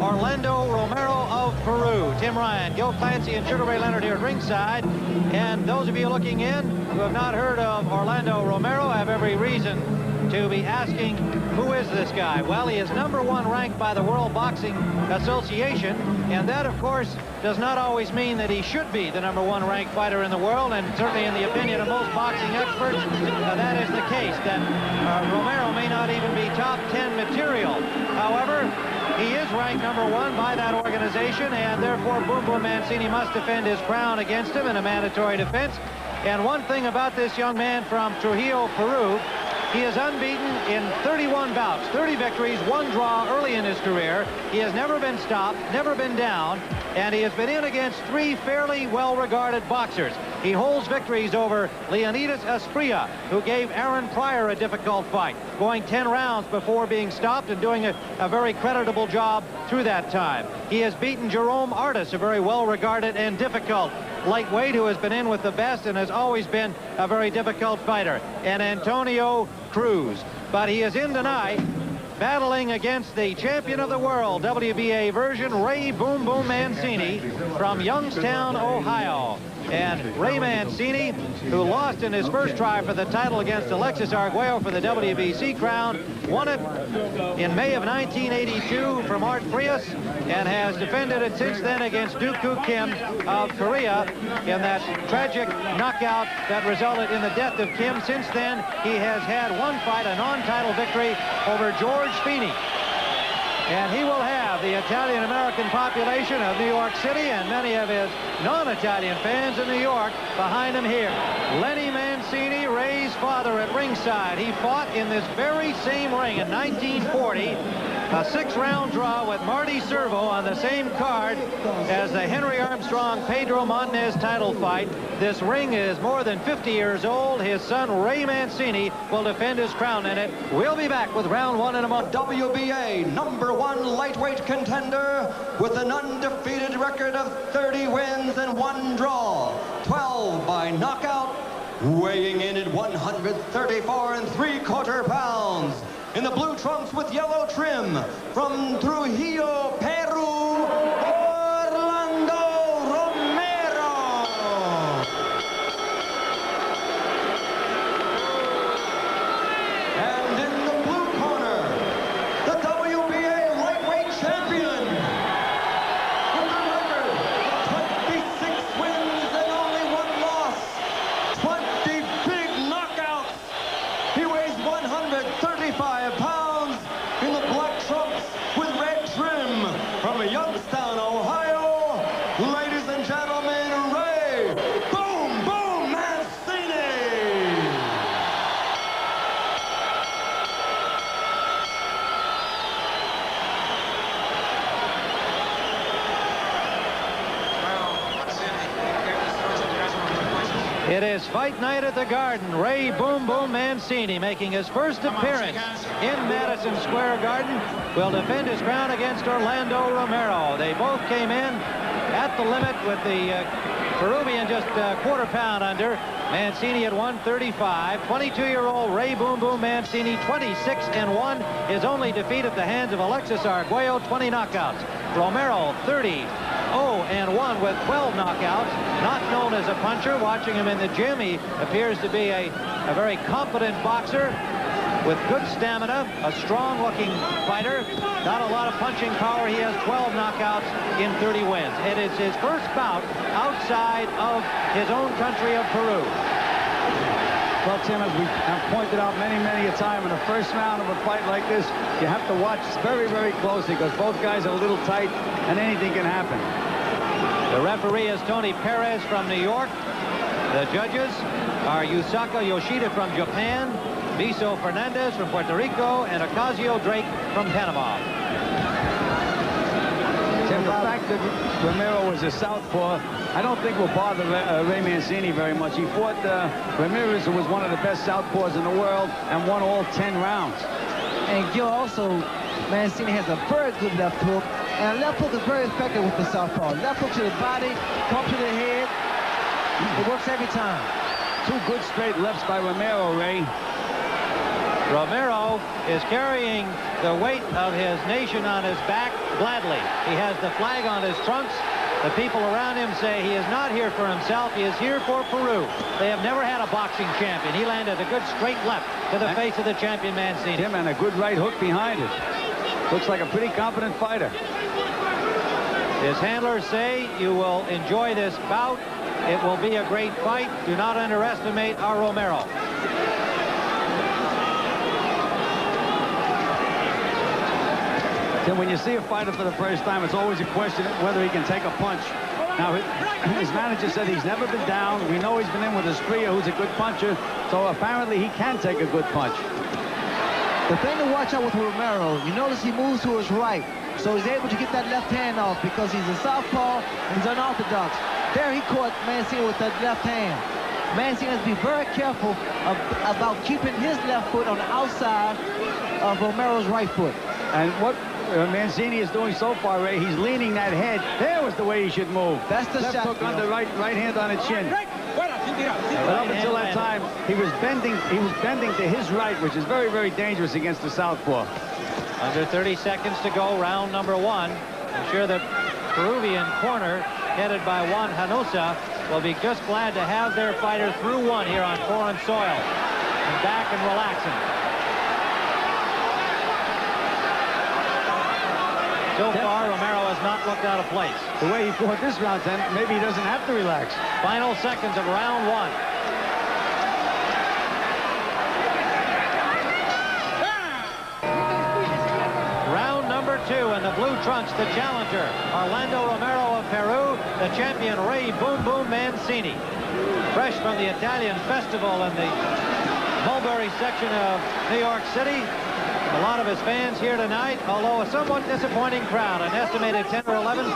Orlando Romero of Peru. Tim Ryan, Gil Clancy, and Sugar Ray Leonard here at ringside. And those of you looking in who have not heard of Orlando Romero have every reason to be asking, who is this guy? Well, he is #1 ranked by the World Boxing Association, and that, of course, does not always mean that he should be the #1 ranked fighter in the world, and certainly in the opinion of most boxing experts, that is the case, that Romero may not even be top 10 material. However, he is ranked #1 by that organization, and therefore Boom Boom Mancini must defend his crown against him in a mandatory defense. And one thing about this young man from Trujillo, Peru, he is unbeaten in 31 bouts, 30 victories, 1 draw early in his career. He has never been stopped, never been down, and he has been in against 3 fairly well-regarded boxers. He holds victories over Leonidas Asprilla, who gave Aaron Pryor a difficult fight, going 10 rounds before being stopped and doing a very creditable job through that time. He has beaten Jerome Artis, a very well-regarded and difficult lightweight who has been in with the best and has always been a very difficult fighter, and Antonio Cruz. But he is in tonight battling against the champion of the world, WBA version, Ray Boom Boom Mancini from Youngstown, Ohio. And Ray Mancini, who lost in his first try for the title against Alexis Arguello for the WBC crown, won it in May of 1982 from Art Frias, and has defended it since then against Duk-Koo Kim of Korea in that tragic knockout that resulted in the death of Kim. Since then, he has had 1 fight, a non-title victory over George Feeney. And he will have the Italian-American population of New York City and many of his non-Italian fans in New York behind him here. Lenny Mancini, Ray's father, at ringside. He fought in this very same ring in 1940. A 6-round draw with Marty Servo on the same card as the Henry Armstrong-Pedro Montes title fight. This ring is more than 50 years old. His son, Ray Mancini, will defend his crown in it. We'll be back with round 1 in a moment. WBA #1 lightweight contender with an undefeated record of 30 wins and 1 draw, 12 by knockout, weighing in at 134 3/4 pounds. In the blue trunks with yellow trim, from Trujillo, Peru, Orlando Romero. And in the blue corner, the WBA lightweight champion, with a record of 26 wins and only 1 loss, 20 big knockouts. He weighs 135 pounds in the black trunks with red trim from Youngstown, Ohio. Ladies and gentlemen, Ray Boom Boom Mancini. It is fight night at the Garden. Ray Boom Boom Mancini making his first appearance in Madison Square Garden will defend his crown against Orlando Romero. They both came in at the limit with the Peruvian just a quarter pound under. Mancini at 135. 22-year-old Ray Boom Boom Mancini, 26-1. His only defeat at the hands of Alexis Arguello, 20 knockouts. Romero, 30-0-1 with 12 knockouts. Not known as a puncher. Watching him in the gym, he appears to be a very competent boxer with good stamina, a strong-looking fighter. Not a lot of punching power. He has 12 knockouts in 30 wins. It is his first bout outside of his own country of Peru. Well, Tim, as we have pointed out many a time, in the first round of a fight like this, you have to watch very closely because both guys are a little tight and anything can happen. The referee is Tony Perez from New York. The judges are Yusaka Yoshida from Japan, Viso Fernandez from Puerto Rico, and Ocasio Drake from Panama. Tim, the fact that Romero was a southpaw, I don't think will bother Ray Mancini very much. He fought Ramirez, who was one of the best southpaws in the world, and won all 10 rounds. And Gil, also, Mancini has a very good left hook, and left hook is very effective with the southpaw. Left hook to the body, come to the head. It works every time. 2 good straight lefts by Romero, Ray. Romero is carrying the weight of his nation on his back gladly. He has the flag on his trunks. The people around him say he is not here for himself. He is here for Peru. They have never had a boxing champion. He landed a good straight left to the face of the champion, Mancini. Tim, and a good right hook behind it. Looks like a pretty competent fighter. His handlers say you will enjoy this bout. It will be a great fight. Do not underestimate our Romero. Tim, when you see a fighter for the first time, it's always a question of whether he can take a punch. Now, his manager said he's never been down. We know he's been in with a Estrella, who's a good puncher, so apparently he can take a good punch. The thing to watch out with Romero, you notice he moves to his right, so he's able to get that left hand off because he's a southpaw and he's unorthodox. There he caught Mancini with that left hand. Mancini has to be very careful about keeping his left foot on the outside of Romero's right foot. And what Mancini is doing so far, Ray, he's leaning that head. There was the way he should move. That's the left shot. hook on the right hand on the chin. But up until that time, he was bending to his right, which is very, very dangerous against the southpaw. Under 30 seconds to go, round number 1. I'm sure the Peruvian corner, headed by Juan Hanusa, will be just glad to have their fighter through one here on foreign soil and back and relaxing. So far, Romero has not looked out of place. The way he fought this round, then, maybe he doesn't have to relax. Final seconds of round 1. Round number 2, and the blue trunks, the challenger, Orlando Romero of Peru, the champion, Ray Boom Boom Mancini. Fresh from the Italian festival in the Mulberry section of New York City. A lot of his fans here tonight, although a somewhat disappointing crowd, an estimated 10 or 11,000.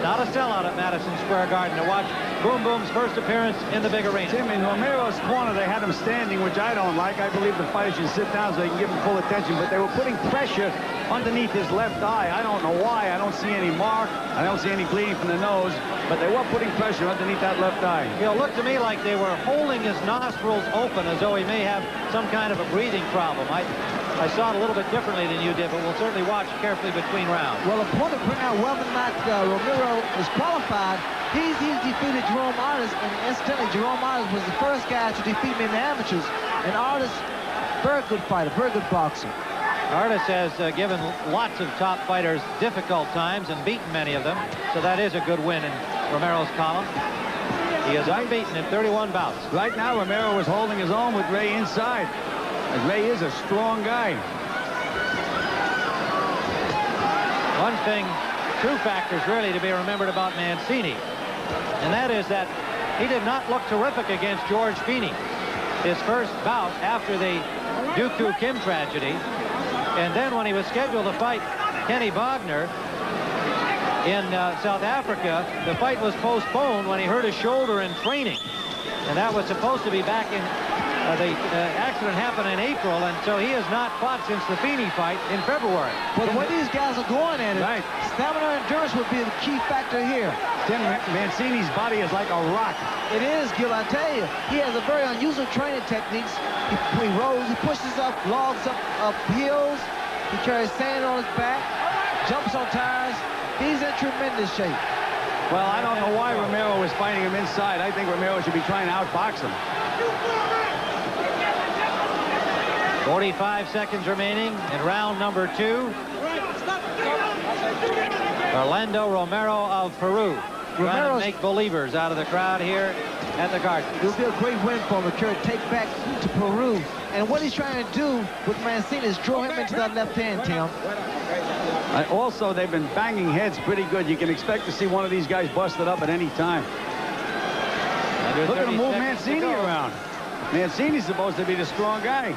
Not a sellout at Madison Square Garden to watch Boom Boom's first appearance in the big arena. Tim, in Romero's corner, they had him standing, which I don't like. I believe the fighter should sit down so they can give him full attention, but they were putting pressure underneath his left eye. I don't know why. I don't see any mark. I don't see any bleeding from the nose, but they were putting pressure underneath that left eye. It looked to me like they were holding his nostrils open as though he may have some kind of a breathing problem. I saw it a little bit differently than you did, but we'll certainly watch carefully between rounds. Well, opponent bring out whether or not Romero is qualified. He's defeated Jerome Artis, and incidentally, Jerome Artis was the first guy to defeat me in the amateurs. And Artis, very good fighter, very good boxer. Artis has given lots of top fighters difficult times and beaten many of them, so that is a good win in Romero's column. He is unbeaten in 31 bouts. Right now, Romero was holding his own with Ray inside. And Ray is a strong guy. One thing, two factors really to be remembered about Mancini, and that is that he did not look terrific against George Feeney. His first bout after the Dooku Kim tragedy, and then when he was scheduled to fight Kenny Bogner in South Africa, the fight was postponed when he hurt his shoulder in training, and that was supposed to be back in the accident happened in April, and so he has not fought since the Feeney fight in February. But the way these guys are going at it, right, stamina and endurance would be the key factor here. Tim, Mancini's body is like a rock. It is, Gil, I tell you. He has a very unusual training techniques. He rolls, he pushes up, logs up hills. He carries sand on his back, jumps on tires. He's in tremendous shape. Well, I don't know why Romero was fighting him inside. I think Romero should be trying to outbox him. 45 seconds remaining in round number 2. Orlando Romero of Peru trying to make believers out of the crowd here at the Garden. It will be a great win for him to take back to Peru. And what he's trying to do with Mancini is draw him into that left hand, Tim. Also, they've been banging heads pretty good. You can expect to see one of these guys busted up at any time. Look at him move Mancini around. Mancini's supposed to be the strong guy.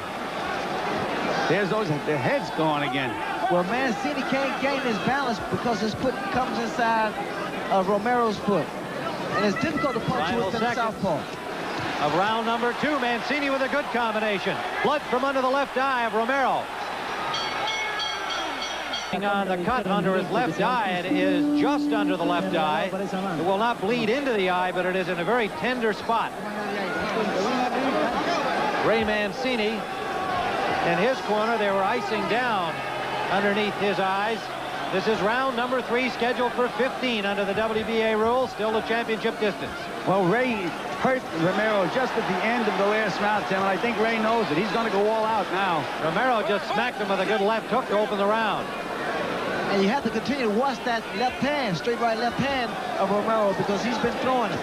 There's the head's gone again. Well, Mancini can't gain his balance because his foot comes inside of Romero's foot. And it's difficult to punch you with the southpaw. Of round number 2, Mancini with a good combination. Blood from under the left eye of Romero. On the cut under his left eye, it is just under the left eye. It will not bleed into the eye, but it is in a very tender spot. Ray Mancini in his corner. They were icing down underneath his eyes. This is round number 3, scheduled for 15 under the WBA rules. Still the championship distance. Well, Ray hurt Romero just at the end of the last round, Tim, and I think Ray knows it. He's going to go all out now. Romero just smacked him with a good left hook to open the round. And you have to continue to watch that left hand, straight right left hand of Romero, because he's been throwing it.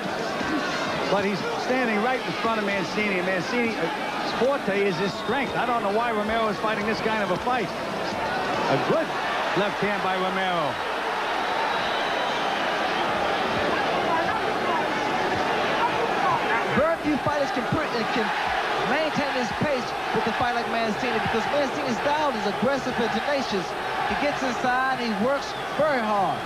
But he's standing right in front of Mancini. And Mancini's forte is his strength. I don't know why Romero is fighting this kind of a fight. A good left hand by Romero. Very few fighters can maintain his pace with a fight like Mancini, because Mancini's style is aggressive and tenacious. He gets inside, he works very hard.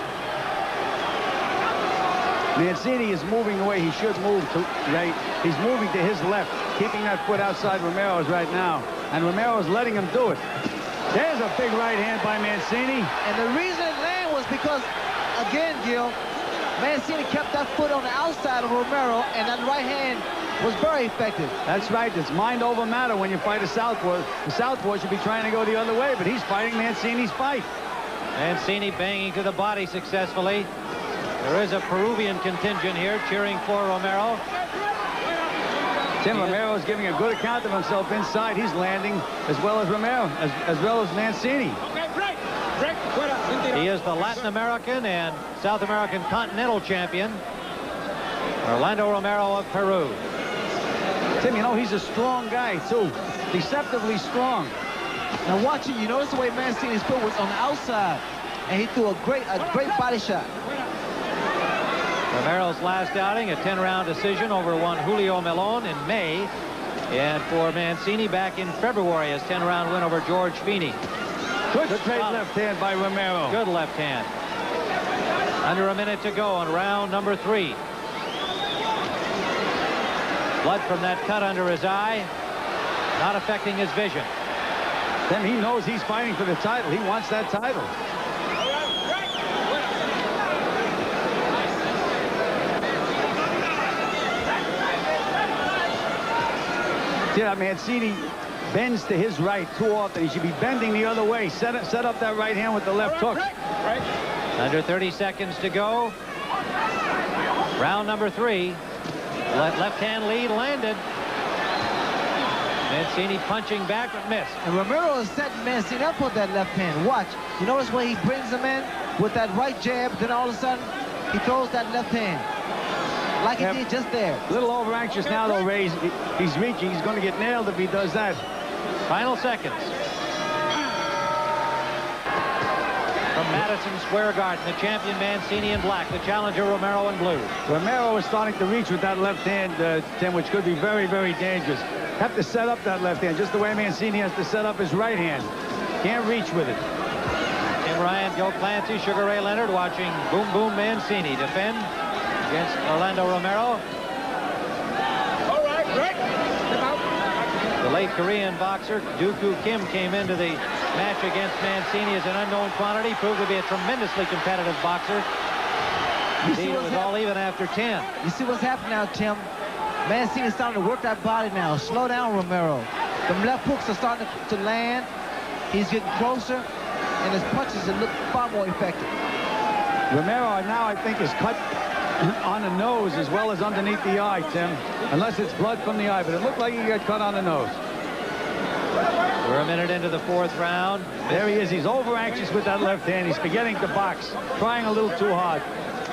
Mancini is moving the way he should move to right. He's moving to his left, keeping that foot outside Romero's right now. And Romero's letting him do it. There's a big right hand by Mancini. And the reason it landed was because, again, Gil, Mancini kept that foot on the outside of Romero, and that right hand was very effective. That's right. It's mind over matter when you fight a southpaw. The southpaw should be trying to go the other way, but he's fighting Mancini's fight. Mancini banging to the body successfully. There is a Peruvian contingent here cheering for Romero. Tim, Romero is giving a good account of himself inside. He's landing as well as Romero, as well as Mancini. He is the Latin American and South American Continental Champion, Orlando Romero of Peru. Tim, you know, he's a strong guy, too. Deceptively strong. Now watch it, you notice the way Mancini's foot was on the outside, and he threw a great body shot. Romero's last outing, a 10-round decision over one Julio Melon in May. And for Mancini back in February, his 10-round win over George Feeney. Good straight left hand by Romero. Good left hand. Under a minute to go on round number 3. Blood from that cut under his eye, not affecting his vision. Then he knows he's fighting for the title. He wants that title. Yeah, Mancini bends to his right too often. He should be bending the other way. Set up that right hand with the left hook. Under 30 seconds to go. Round number 3. Left hand lead landed. Mancini punching back but missed. And Romero is setting Mancini up with that left hand. Watch. You notice when he brings him in with that right jab, then all of a sudden he throws that left hand. Like he did just there. A little over anxious now, though, Ray. He's reaching. He's going to get nailed if he does that. Final seconds. From Madison Square Garden, the champion Mancini in black, the challenger Romero in blue. Romero is starting to reach with that left hand, Tim, which could be very, very dangerous. Have to set up that left hand, just the way Mancini has to set up his right hand. Can't reach with it. Tim Ryan, Gil Clancy, Sugar Ray Leonard watching Boom Boom Mancini defend against Orlando Romero. All right, Rick. The late Korean boxer Dooku Kim came into the match against Mancini as an unknown quantity, proved to be a tremendously competitive boxer. Indeed, it was all even after 10. You see what's happening now, Tim? Mancini's starting to work that body now. Slow down, Romero. The left hooks are starting to land. He's getting closer, and his punches look far more effective. Romero now, I think, is cut on the nose as well as underneath the eye, Tim. Unless it's blood from the eye, but it looked like he got cut on the nose. We're a minute into the 4th round. There he is. He's over anxious with that left hand. He's forgetting to box, trying a little too hard.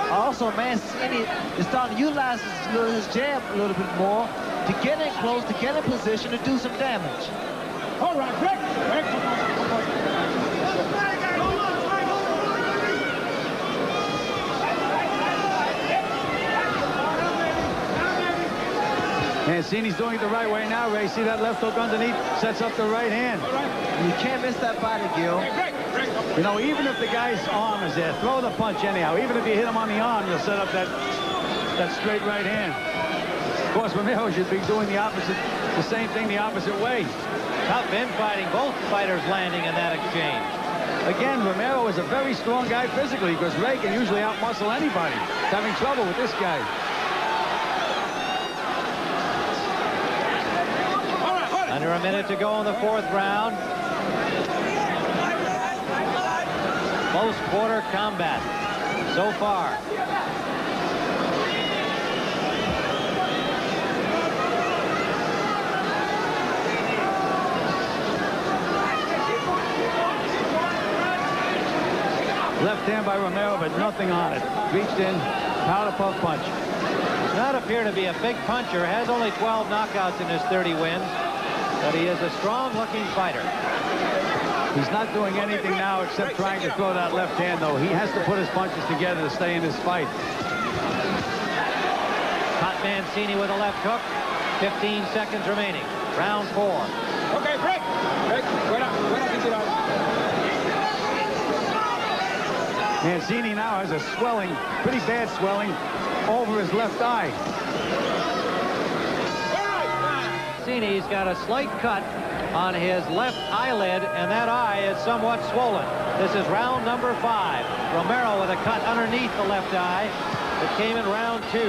Also, Mancini is starting to utilize his jab a little bit more to get in close, to get in position to do some damage. All right, Rick. Mancini's doing it the right way now, Ray. See that left hook underneath? Sets up the right hand. You can't miss that body, Gil. You know, even if the guy's arm is there, throw the punch anyhow. Even if you hit him on the arm, you'll set up that straight right hand. Of course, Romero should be doing the same thing the opposite way. Tough infighting, both fighters landing in that exchange. Again, Romero is a very strong guy physically, because Ray can usually outmuscle anybody. He's having trouble with this guy. Under a minute to go in the 4th round. Close quarter combat so far. Left hand by Romero, but nothing on it. Reached in, powder puff punch. Does not appear to be a big puncher. Has only 12 knockouts in his 30 wins. But he is a strong-looking fighter. He's not doing anything now except trying to throw that left hand, though. He has to put his punches together to stay in this fight. Caught Mancini with a left hook. 15 seconds remaining. Round 4. Okay, break. Break. Wait up. Get out. Mancini now has a swelling, pretty bad swelling, over his left eye. Mancini's got a slight cut on his left eyelid, and that eye is somewhat swollen. This is round number 5. Romero with a cut underneath the left eye. It came in round 2.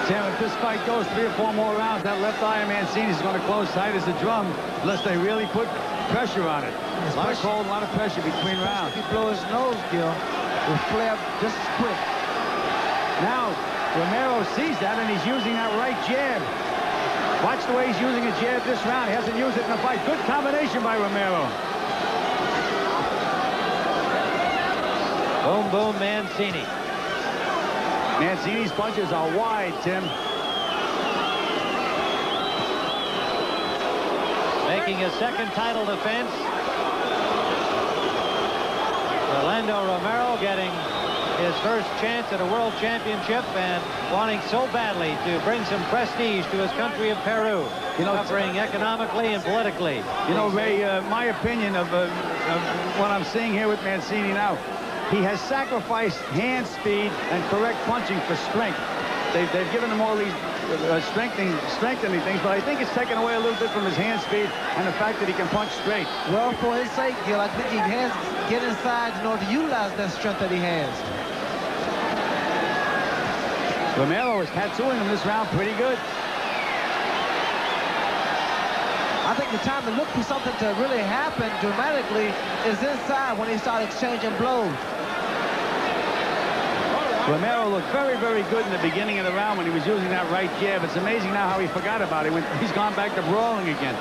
Tim, if this fight goes 3 or 4 more rounds, that left eye of Mancini is going to close tight as a drum, unless they really put pressure on it. A lot of cold, a lot of pressure between rounds. If he blows his nose, Gil, will flare just as quick. Now, Romero sees that, and he's using that right jab. Watch the way he's using a jab this round. He hasn't used it in the fight. Good combination by Romero. Boom, boom, Mancini. Mancini's punches are wide, Tim. Making his second title defense. Orlando Romero getting his first chance at a world championship and wanting so badly to bring some prestige to his country of Peru. Suffering economically and politically. You know, Ray, my opinion of what I'm seeing here with Mancini now, he has sacrificed hand speed and correct punching for strength. They've given him all these strengthening things, but I think it's taken away a little bit from his hand speed and the fact that he can punch straight. Well, for his sake, Gil, I think he has to get inside in order to utilize that strength that he has. Romero is tattooing him this round pretty good. I think the time to look for something to really happen dramatically is inside when they start exchanging blows. Romero looked very, very good in the beginning of the round when he was using that right jab. It's amazing now how he forgot about it. He's gone back to brawling again.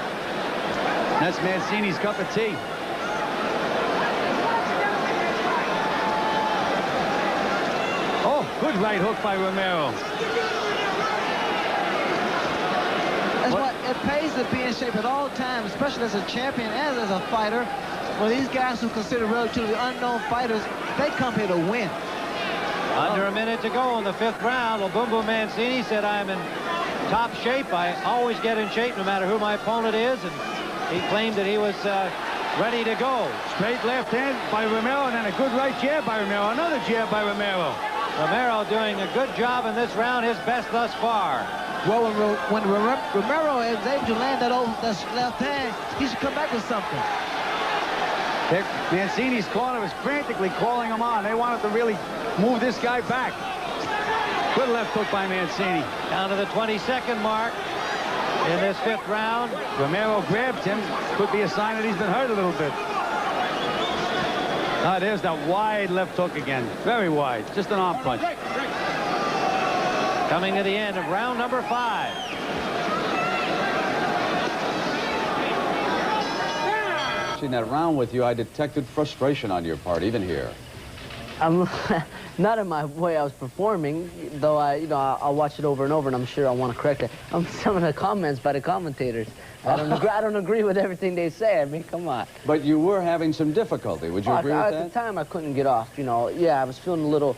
That's Mancini's cup of tea. Oh, good right hook by Romero. That's why it pays to be in shape at all times, especially as a champion and as a fighter. Well, these guys who consider relatively unknown fighters, they come here to win. Under a minute to go in the 5th round. Well, Boom Boom Mancini said, I'm in top shape. I always get in shape no matter who my opponent is. And he claimed that he was ready to go. Straight left hand by Romero, and then a good right jab by Romero. Another jab by Romero. Romero doing a good job in this round, his best thus far. Well, when Romero is able to land that left hand, he should come back with something. Mancini's corner was frantically calling him on. They wanted to really move this guy back. Good left hook by Mancini. Down to the 22nd mark in this 5th round. Romero grabbed him. Could be a sign that he's been hurt a little bit. Ah, there's that wide left hook again. Very wide. Just an arm punch. Coming to the end of round number 5. In that round with you, I detected frustration on your part, even here. I'm not in my way I was performing, though I'll watch it over and over, and I'm sure I want to correct it. Some of the comments by the commentators. I don't agree with everything they say. I mean, come on. But you were having some difficulty. Would you agree with that? At the time, I couldn't get off. Yeah, I was feeling a little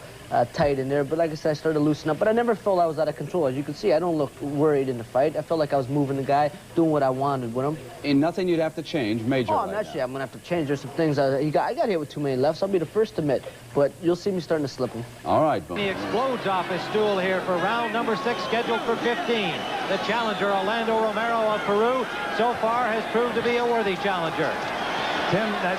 tight in there, but like I said, I started to loosen up. But I never felt I was out of control. As you can see, I don't look worried in the fight. I felt like I was moving the guy, doing what I wanted with him. In nothing you'd have to change majorly. Oh, naturally, I'm going to have to change. There's some things. I got hit with too many lefts. I'll be the first to admit. But you'll see me starting to slip him. All right, Boom. He explodes off his stool here for round number 6, scheduled for 15. The challenger, Orlando Romero of Peru, so far has proved to be a worthy challenger. Tim, that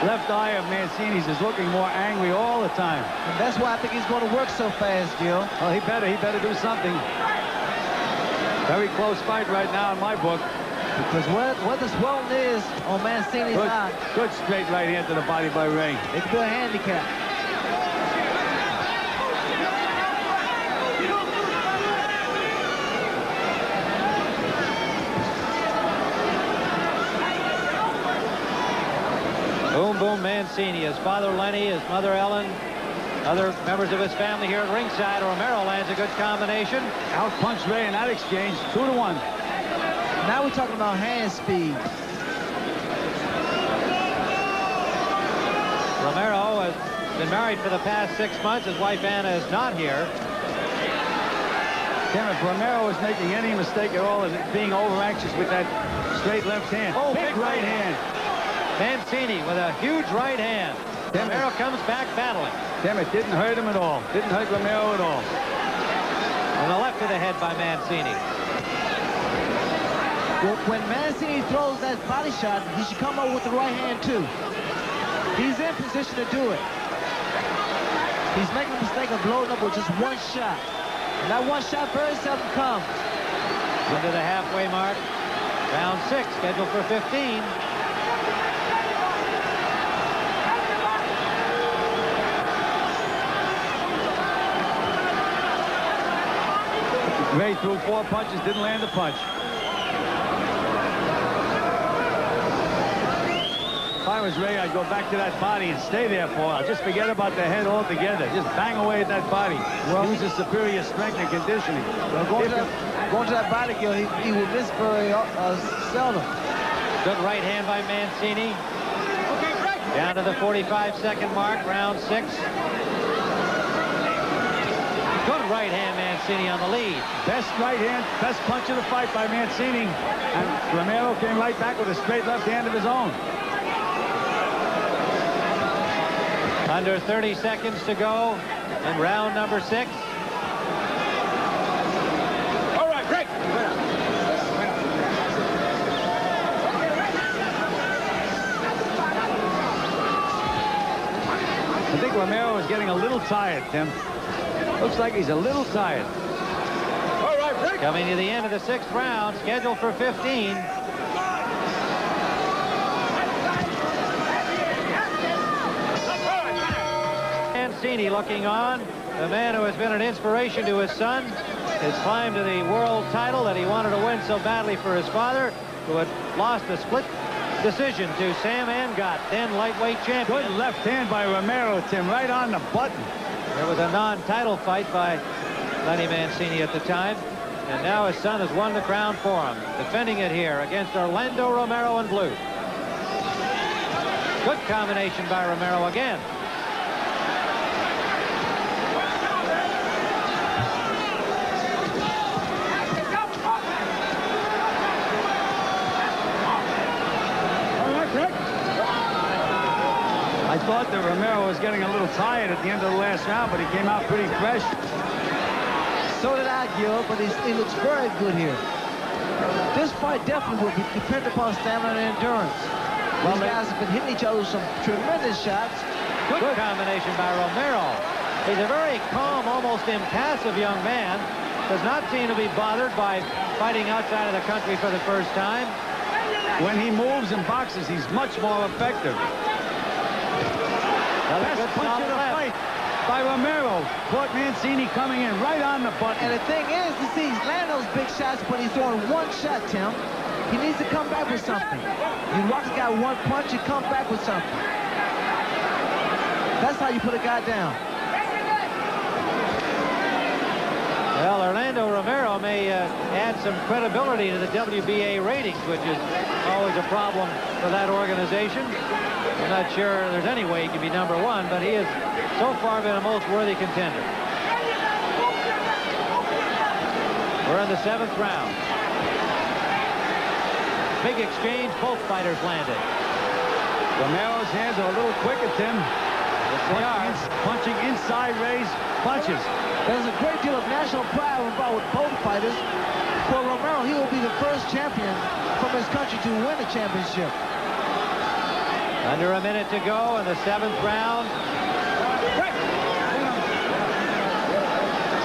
left eye of Mancini's is looking more angry all the time. And that's why I think he's going to work so fast, Gil. Well, he better do something. Very close fight right now in my book. Because what the swelling is on Mancini's eye. Good straight right hand to the body by Ray. It could be a handicap. Boom, boom, Mancini. His father, Lenny, his mother, Ellen, other members of his family here at ringside. Romero lands a good combination. Out-punched Ray in that exchange, 2-1. Now we're talking about hand speed. Romero has been married for the past 6 months. His wife, Anna, is not here. Tim, if Romero was making any mistake at all, is it being over-anxious with that straight left hand. Oh, big right hand. Mancini with a huge right hand. Romero comes back battling. Tim, it didn't hurt him at all. Didn't hurt Romero at all. And a left to the head by Mancini. Well, when Mancini throws that body shot, he should come up with the right hand, too. He's in position to do it. He's making a mistake of blowing up with just one shot. And that one shot very seldom comes. Under the halfway mark. Round 6, scheduled for 15. Ray threw 4 punches, didn't land a punch. If I was Ray, I'd go back to that body and stay there for a while. Just forget about the head altogether. Just bang away at that body. Well, use his superior strength and conditioning. Well, going to that body kill, he will miss very seldom. Good right hand by Mancini. Down to the 45-second mark, round 6. Good right hand, Mancini on the lead. Best right hand, best punch of the fight by Mancini. And Romero came right back with a straight left hand of his own. Under 30 seconds to go in round number 6. All right, break. I think Romero is getting a little tired, Tim. Looks like he's a little tired. All right, break. Coming to the end of the 6th round, scheduled for 15. Mancini looking on, the man who has been an inspiration to his son, his climb to the world title that he wanted to win so badly for his father, who had lost a split decision to Sam Angott, then lightweight champion. Good left hand by Romero, Tim, right on the button. There was a non-title fight by Lenny Mancini at the time, and now his son has won the crown for him, defending it here against Orlando Romero in blue. Good combination by Romero again. I thought that Romero was getting a little tired at the end of the last round, but he came out pretty fresh. So did I, Gil, but he looks very good here. This fight definitely will depend upon stamina and endurance. These guys have been hitting each other with some tremendous shots. Good combination by Romero. He's a very calm, almost impassive young man. Does not seem to be bothered by fighting outside of the country for the first time. When he moves and boxes, he's much more effective. Best punch of the fight by Romero. Caught Mancini coming in right on the button. And the thing is, you see, he's landing those big shots, but he's throwing one shot, Tim. He needs to come back with something. You rock a guy one punch, you come back with something. That's how you put a guy down. Well, Orlando Romero may add some credibility to the WBA ratings, which is always a problem for that organization. I'm not sure there's any way he could be #1, but he has so far been a most worthy contender. We're in the 7th round. Big exchange, both fighters landed. Romero's hands are a little quicker, Tim. Yes, they are. Punching inside Ray's punches. There's a great deal of national pride involved with both fighters. For Romero, he will be the first champion from his country to win a championship. Under a minute to go in the 7th round.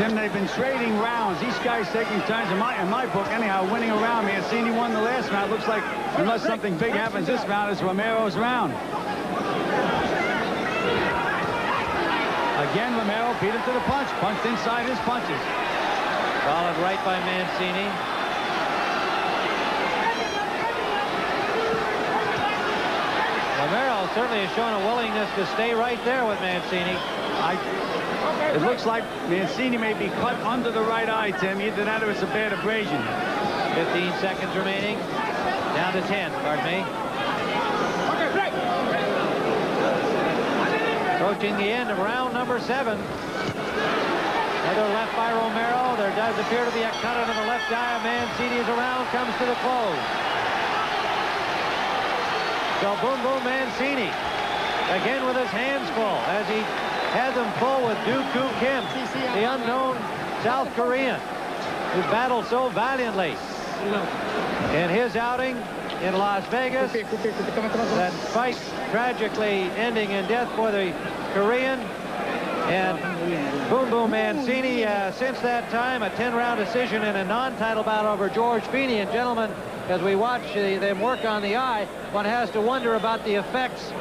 Tim, they've been trading rounds. These guys taking turns. In my book, anyhow, winning a round. Mancini won the last round. Looks like, unless something big happens this round, it's Romero's round. Again, Romero beat him to the punch. Punched inside his punches. Solid right by Mancini. Romero certainly has shown a willingness to stay right there with Mancini. It looks like Mancini may be cut under the right eye, Tim. Either that or it's a bad abrasion. 15 seconds remaining. Down to 10, pardon me. Approaching the end of round number 7. Another left by Romero. There does appear to be a cut under the left eye of Mancini as the round comes to the close. So boom, boom, Mancini. Again with his hands full as he had them full with Doo-Koo Kim, the unknown South Korean who battled so valiantly in his outing in Las Vegas. That fight tragically ending in death for the Korean. And Boom Boom Mancini, since that time, a 10-round decision in a non-title bout over George Feeney. And gentlemen, as we watch them work on the eye, one has to wonder about the effects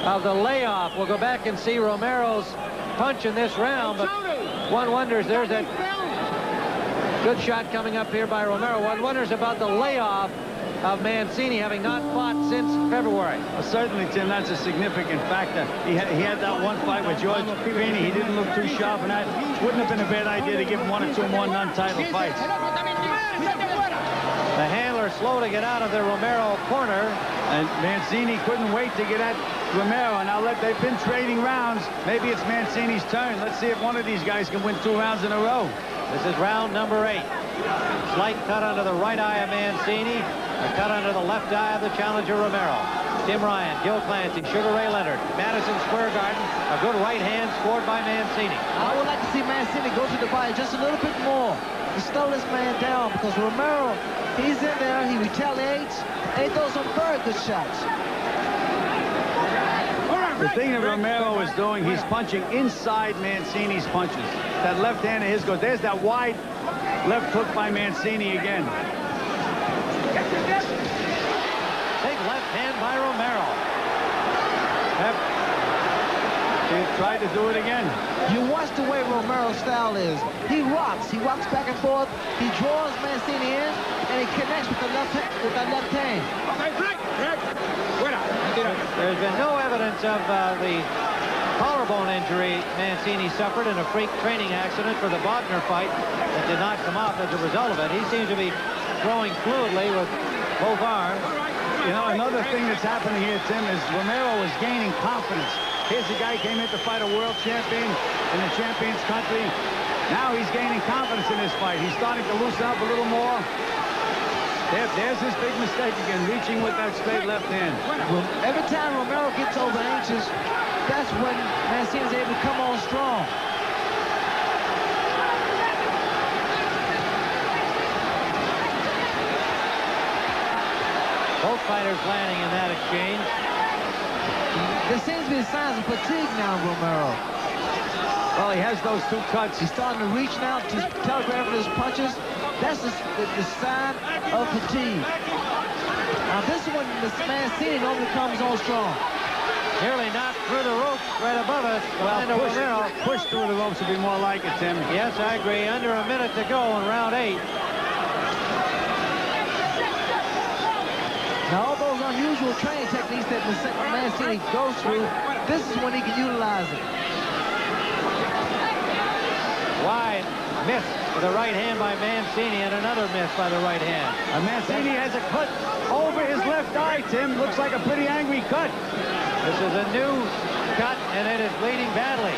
of the layoff. We'll go back and see Romero's punch in this round, but one wonders, there's that good shot coming up here by Romero. One wonders about the layoff of Mancini, having not fought since February. Well, certainly, Tim, that's a significant factor. He had that one fight with George Feeney. He didn't look too sharp, and that wouldn't have been a bad idea to give him 1 or 2 more non-title fights. The handler slow to get out of the Romero corner. And Mancini couldn't wait to get at Romero. Now they've been trading rounds. Maybe it's Mancini's turn. Let's see if one of these guys can win 2 rounds in a row. This is round number 8. Slight cut under the right eye of Mancini. A cut under the left eye of the challenger Romero. Tim Ryan, Gil Clancy, Sugar Ray Leonard, Madison Square Garden. A good right hand scored by Mancini. I would like to see Mancini go to the body just a little bit more to slow this man down, because Romero, he's in there, he retaliates, and he throws some very good shots. The thing that Romero is doing, he's punching inside Mancini's punches. That left hand of his goes. There's that wide left hook by Mancini again. Big left hand by Romero. He tried to do it again. You watch the way Romero's style is. He rocks back and forth. He draws Mancini in, and he connects with the left hand. There's been no evidence of the collarbone injury Mancini suffered in a freak training accident for the Bogner fight that did not come off as a result of it. He seems to be throwing fluidly with both arms. You know, another thing that's happening here, Tim, is Romero is gaining confidence. Here's a guy who came in to fight a world champion in the champion's country. Now he's gaining confidence in this fight. He's starting to loosen up a little more. There's his big mistake again, reaching with that straight left hand. Every time Romero gets over inches, that's when Mancini's able to come on strong. Both fighters landing in that exchange. There seems to be signs of fatigue now, Romero. Well, he has those 2 cuts. He's starting to reach now to telegraph his punches. That's the sign of fatigue. Now this one, this Mancini normally comes on strong. Nearly knocked through the ropes right above us. Well, push through the ropes would be more like it, Tim. Yes, I agree. Under a minute to go in round 8. Now all those unusual training techniques that Mancini goes through, this is when he can utilize it. Wide miss with the right hand by Mancini, and another miss by the right hand. And Mancini has a cut over his left eye, Tim. Looks like a pretty angry cut. This is a new cut, and it is bleeding badly.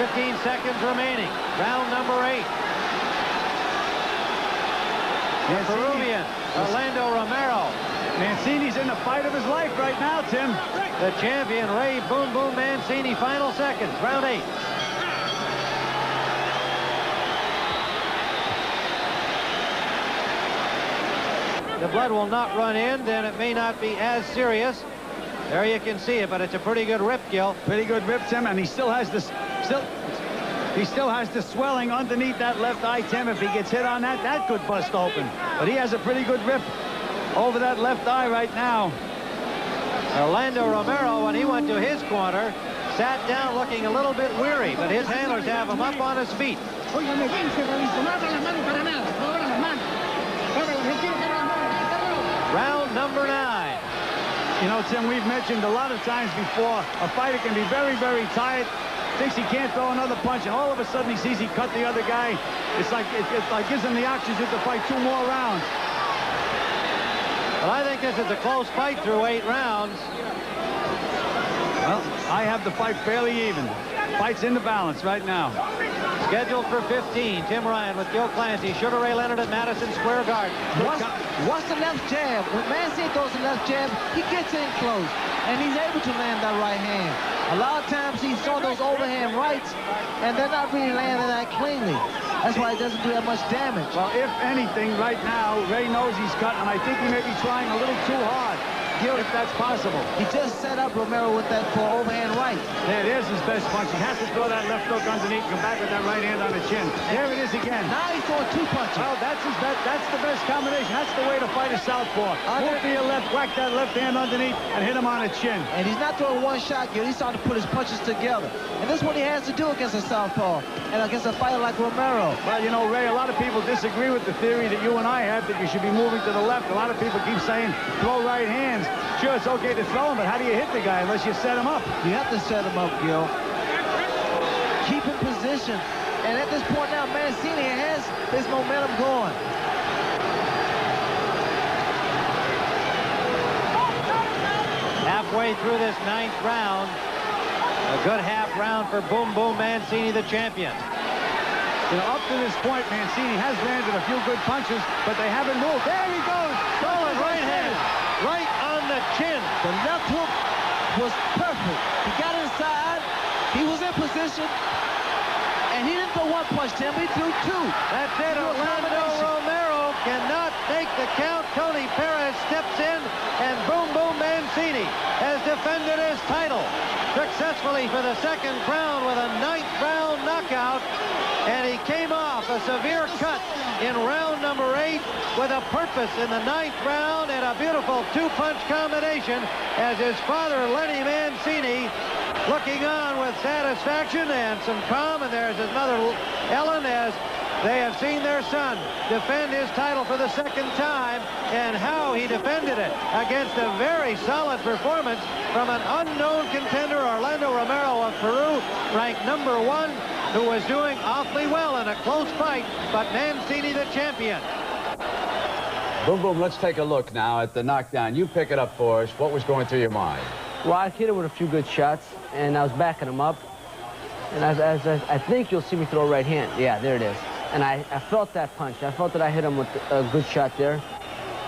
"15 seconds remaining. Round number 8. The Peruvian, Orlando Romero. Mancini's in the fight of his life right now, Tim. The champion, Ray Boom Boom Mancini. Final seconds, round 8. The blood will not run in, then it may not be as serious There you can see it, but it's a pretty good rip, Gil. Pretty good rip, Tim, and he still has the swelling underneath that left eye, Tim. If he gets hit on that, that could bust open. But he has a pretty good rip over that left eye right now. Orlando Romero, when he went to his corner, sat down looking a little bit weary, but his handlers have him up on his feet. Round number 9. You know, Tim, we've mentioned a lot of times before, a fighter can be very, very tired, thinks he can't throw another punch, and all of a sudden he sees he cut the other guy. It's like it gives him the oxygen to fight 2 more rounds. Well, I think this is a close fight through 8 rounds. Well, I have the fight fairly even. Fight's in the balance right now. Scheduled for 15, Tim Ryan with Gil Clancy, Sugar Ray Leonard at Madison Square Garden. Watch the left jab. When Mancini throws the left jab, he gets in close, and he's able to land that right hand. A lot of times he saw those overhand rights, and they're not really landing that cleanly. That's why he doesn't do that much damage. Well, if anything, right now, Ray knows he's cut, and I think he may be trying a little too hard. Gil, if that's possible. He just set up Romero with that overhand right. There's his best punch. He has to throw that left hook underneath and come back with that right hand on the chin. There it is again. Now he's throwing 2 punches. Well, that's the best combination. That's the way to fight a southpaw. Move to your left, whack that left hand underneath, and hit him on the chin. And he's not throwing one shot, Gil. He's starting to put his punches together. And this is what he has to do against a southpaw and against a fighter like Romero. Well, you know, Ray, a lot of people disagree with the theory that you and I have that you should be moving to the left. A lot of people keep saying throw right hands. Sure, it's okay to throw him, but how do you hit the guy unless you set him up? You have to set him up, Gil. Keep in position. And at this point now, Mancini has his momentum going. Halfway through this 9th round. A good half round for Boom Boom Mancini, the champion. You know, up to this point, Mancini has landed a few good punches, but they haven't moved. There he goes. Solid right hand. Right on the chin. The left hook was perfect. He got inside. He was in position. And he didn't throw 1 punch, Tim. He threw 2. That's it. Orlando Romero cannot take the count. Tony Perez steps in, and Boom Boom Mancini has defended his title successfully for the 2nd round with a 9th round knockout. And he came off a severe cut in round number 8 with a purpose in the 9th round and a beautiful 2-punch combination as his father, Lenny Mancini, looking on with satisfaction and some calm. And there's his mother, Ellen, as they have seen their son defend his title for the 2nd time, and how he defended it against a very solid performance from an unknown contender, Orlando Romero of Peru, ranked number 1, who was doing awfully well in a close fight, but Mancini the champion. Boom Boom, let's take a look now at the knockdown. You pick it up for us. What was going through your mind? Well, I hit him with a few good shots, and I was backing him up. And I think you'll see me throw a right hand. Yeah, there it is. And I felt that punch. I felt that I hit him with a good shot there.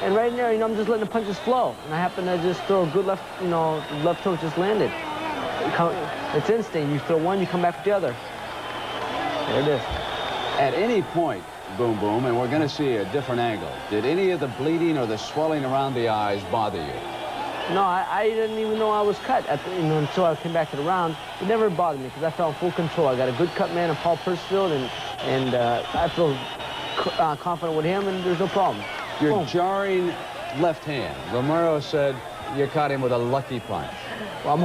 And right there, you know, I'm just letting the punches flow. And I happened to just throw a good left, you know, left hook just landed. It's instinct. You throw one, you come back with the other. There it is. At any point, Boom Boom, and we're going to see a different angle, did any of the bleeding or the swelling around the eyes bother you? No, I didn't even know I was cut until I came back to the round. It never bothered me because I felt in full control. I got a good cut man in Paul Persfield, and I feel confident with him, and there's no problem. Your jarring left hand. Romero said you caught him with a lucky punch. Well, I'm